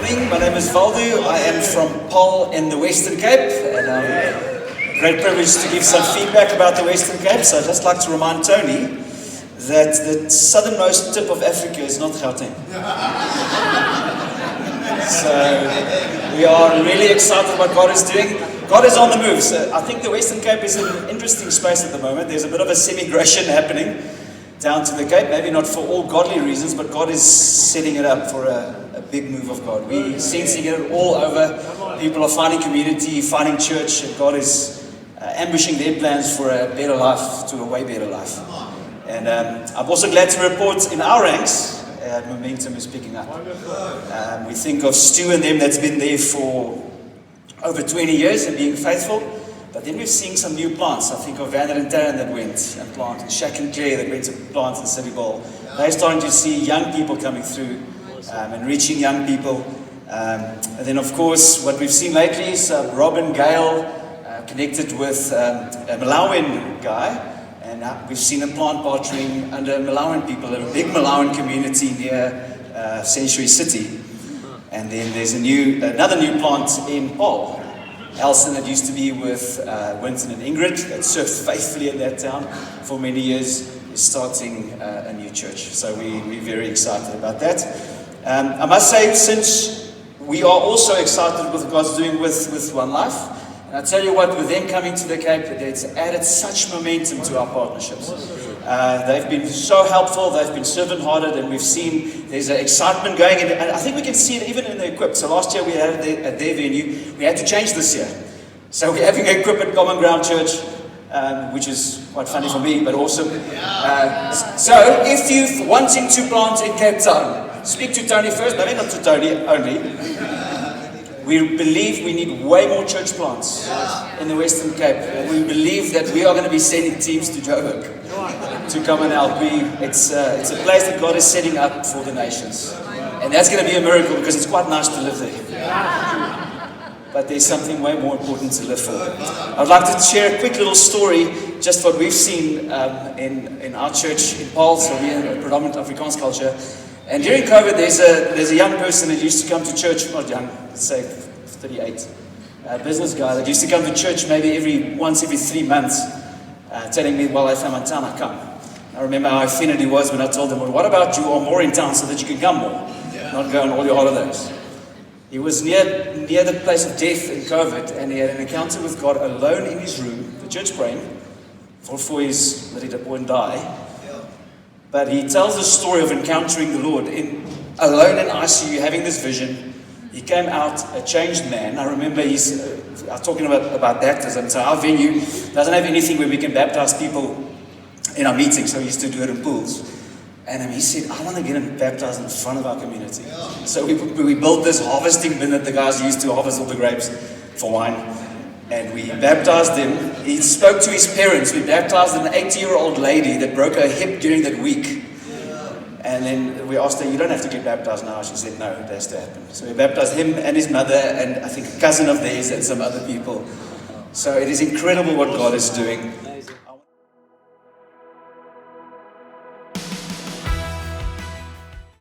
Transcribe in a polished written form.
evening. My name is Waldo. I am from Paarl in the Western Cape, and a great privilege to give some feedback about the Western Cape. So I'd just like to remind Tony that the southernmost tip of Africa is not Gauteng. So we are really excited what God is doing. God is on the move. So I think the Western Cape is an interesting space at the moment. There's a bit of a semigration happening down to the Cape, maybe not for all godly reasons, but God is setting it up for a big move of God. We're sensing it all over. People are finding community, finding church, and God is ambushing their plans for a better life, to a way better life. And I'm also glad to report in our ranks, momentum is picking up. We think of Stu and them that's been there for over 20 years and being faithful. But then we're seeing some new plants. I think of Vander and Taryn that went and planted, Shaq and Claire that went to plant in City Bowl. They're starting to see young people coming through and reaching young people. And then, of course, what we've seen lately is Robin Gale connected with a Malawian guy. And we've seen a plant partnering under Malawian people, a big Malawian community near Century City. And then there's another new plant in Paarl. Alison, that used to be with Winton and Ingrid, that served faithfully in that town for many years, is starting a new church. So we're very excited about that. I must say, since we are also excited with what God's doing with One Life, and I tell you what, with them coming to the Cape, it's added such momentum to our partnerships. They've been so helpful, they've been servant-hearted, and we've seen there's an excitement going, and I think we can see it even in the equip. So last year we had it at their venue. We had to change this year. So we're having an equip at Common Ground Church, which is quite funny for me, but awesome. So if you're wanting to plant in Cape Town, speak to Tony first, maybe not to Tony only. We believe we need way more church plants in the Western Cape. We believe that we are going to be sending teams to Joburg to come and help. It's a place that God is setting up for the nations. And that's going to be a miracle because it's quite nice to live there. But there's something way more important to live for. I'd like to share a quick little story, just what we've seen in our church in Paarl. So we're a predominant Afrikaans culture. And during COVID, there's a young person that used to come to church, not young, let's say 38, a business guy that used to come to church maybe once every 3 months, telling me, well, if I'm in town, I come. I remember how offended he was when I told him, well, what about you are more in town so that you can come more, not go on all your holidays. He was near the place of death in COVID, and he had an encounter with God alone in his room, the church praying, for his, let it won't die. But he tells the story of encountering the Lord alone in ICU, having this vision. He came out a changed man. I remember he's talking about baptism. So our venue doesn't have anything where we can baptize people in our meetings, so we used to do it in pools. And he said, I want to get him baptized in front of our community. So we built this harvesting bin that the guys used to harvest all the grapes for wine. And we baptized him. He spoke to his parents. We baptized an 80-year-old lady that broke her hip during that week. And then we asked her, you don't have to get baptized now. She said, no, it has to happen. So we baptized him and his mother and I think a cousin of theirs and some other people. So it is incredible what God is doing.